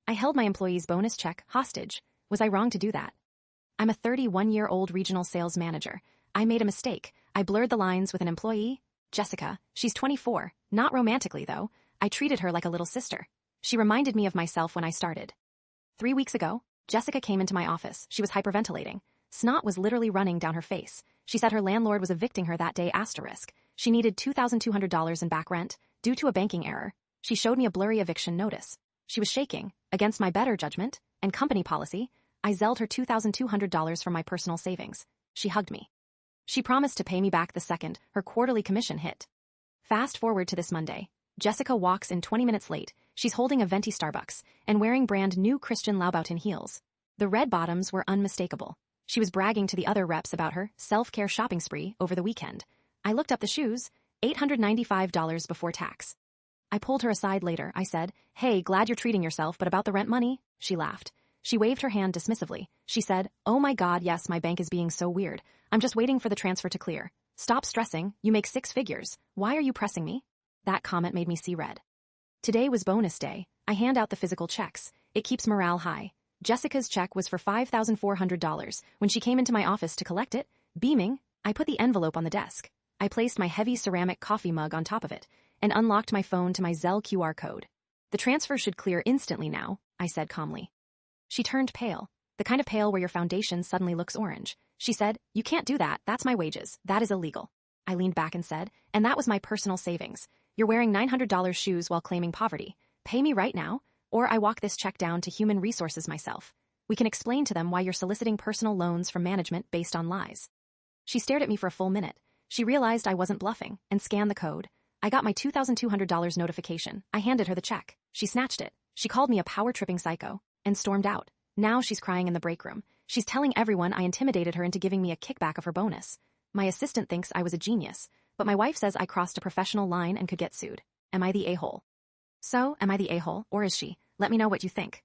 I held my employee's bonus check hostage. Was I wrong to do that? I'm a 31-year-old regional sales manager. I made a mistake. I blurred the lines with an employee. Jessica, she's 24. Not romantically, though. I treated her like a little sister. She reminded me of myself when I started. 3 weeks ago, Jessica came into my office. She was hyperventilating. Snot was literally running down her face. She said her landlord was evicting her that day *. She needed $2,200 in back rent due to a banking error. She showed me a blurry eviction notice. She was shaking. Against my better judgment and company policy, I zelled her $2,200 from my personal savings. She hugged me. She promised to pay me back the second her quarterly commission hit. Fast forward to this Monday. Jessica walks in 20 minutes late. She's holding a venti Starbucks and wearing brand new Christian Louboutin heels. The red bottoms were unmistakable. She was bragging to the other reps about her self-care shopping spree over the weekend. I looked up the shoes, $895 before tax. I pulled her aside later. I said, "Hey, glad you're treating yourself, but about the rent money?" She laughed. She waved her hand dismissively. She said, "Oh my God, yes, my bank is being so weird. I'm just waiting for the transfer to clear. Stop stressing, you make 6 figures. Why are you pressing me?" That comment made me see red. Today was bonus day. I hand out the physical checks. It keeps morale high. Jessica's check was for $5,400. When she came into my office to collect it, beaming, I put the envelope on the desk. I placed my heavy ceramic coffee mug on top of it and unlocked my phone to my Zelle QR code. "The transfer should clear instantly now," I said calmly. She turned pale, the kind of pale where your foundation suddenly looks orange. She said, "You can't do that. That's my wages. That is illegal." I leaned back and said, "And that was my personal savings. You're wearing $900 shoes while claiming poverty. Pay me right now, or I walk this check down to human resources myself. We can explain to them why you're soliciting personal loans from management based on lies." She stared at me for a full minute. She realized I wasn't bluffing and scanned the code. I got my $2,200 notification. I handed her the check. She snatched it. She called me a power-tripping psycho and stormed out. Now she's crying in the break room. She's telling everyone I intimidated her into giving me a kickback of her bonus. My assistant thinks I was a genius, but my wife says I crossed a professional line and could get sued. Am I the a-hole? So, am I the a-hole, or is she? Let me know what you think.